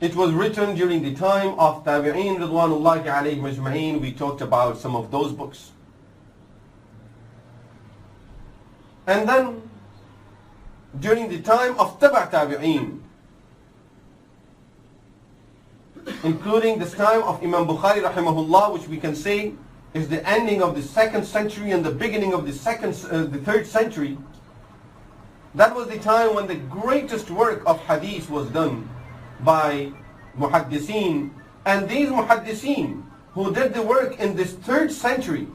It was written during the time of Tabi'een Ridwanullahi alayhim ajma'een. We talked about some of those books. And then during the time of Taba' Tabi'een, including this time of Imam Bukhari rahimahullah, which we can say is the ending of the 2nd century and the beginning of the 3rd century. That was the time when the greatest work of hadith was done by muhaddiseen. And these muhaddiseen who did the work in this 3rd century,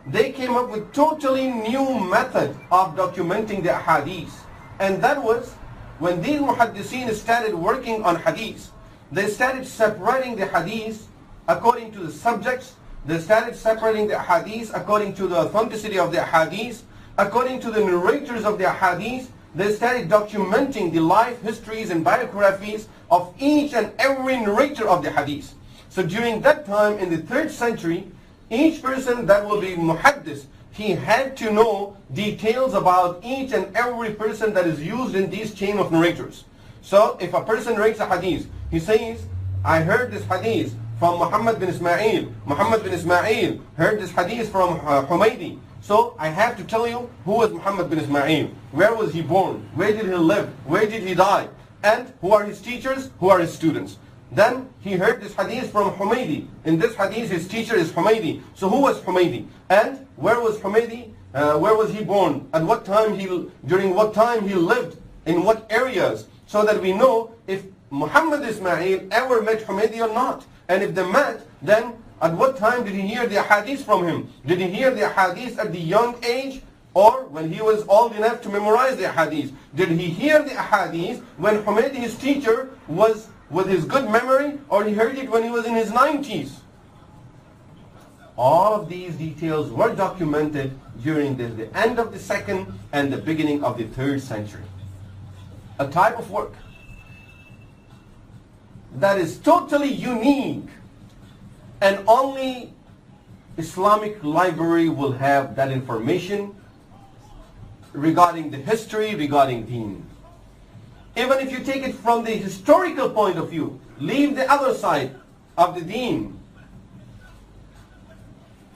they came up with totally new method of documenting the hadith. And that was when these muhaddiseen started working on hadith. They started separating the hadith according to the subjects. They started separating the hadith according to the authenticity of the hadith, according to the narrators of the hadith. They started documenting the life histories and biographies of each and every narrator of the hadith. So during that time in the 3rd century, each person that will be muhaddis, he had to know details about each and every person that is used in this chain of narrators. So if a person narrates a hadith, he says, I heard this hadith from Muhammad bin Ismail. Muhammad bin Ismail heard this hadith from Humaydi. So I have to tell you who was Muhammad bin Ismail. Where was he born? Where did he live? Where did he die? And who are his teachers? Who are his students? Then he heard this hadith from Humaydi. In this hadith his teacher is Humaydi. So who was Humaydi? And where was Humaydi? Where was he born? At what time during what time he lived? In what areas? So that we know if Muhammad Ismail ever met Humaydi or not. And if they met, then at what time did he hear the hadith from him? Did he hear the hadith at the young age, or when he was old enough to memorize the hadith? Did he hear the hadith when Humaydi, his teacher, was with his good memory, or he heard it when he was in his 90s? All of these details were documented during the end of the 2nd and the beginning of the 3rd century. A type of work that is totally unique, and only Islamic library will have that information regarding the history, regarding deen. Even if you take it from the historical point of view, leave the other side of the deen.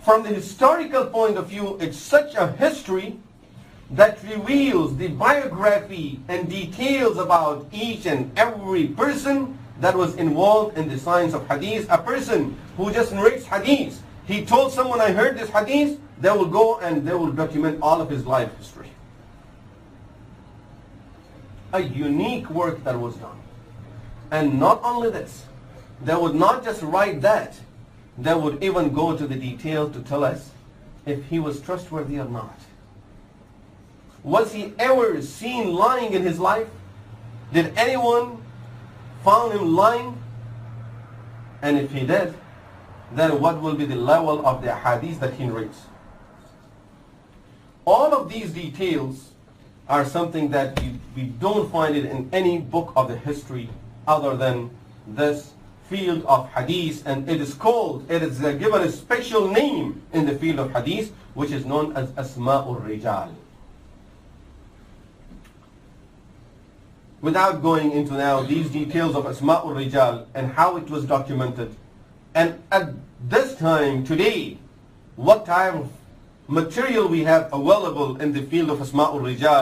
From the historical point of view, it's such a history that reveals the biography and details about each and every person that was involved in the science of hadith. A person who just narrates hadith, he told someone, I heard this hadith, they will go and they will document all of his life history. A unique work that was done. And not only this, they would not just write that, they would even go to the detail to tell us if he was trustworthy or not. Was he ever seen lying in his life? Did anyone found him lying? And if he did, then what will be the level of the hadith that he narrates? All of these details are something that we don't find it in any book of the history other than this field of hadith, and it is given a special name in the field of hadith, which is known as Asma'ul Rijal. Without going into now these details of Asma'ul Rijal and how it was documented, and at this time, today, what type of material we have available in the field of Asma'ul Rijal,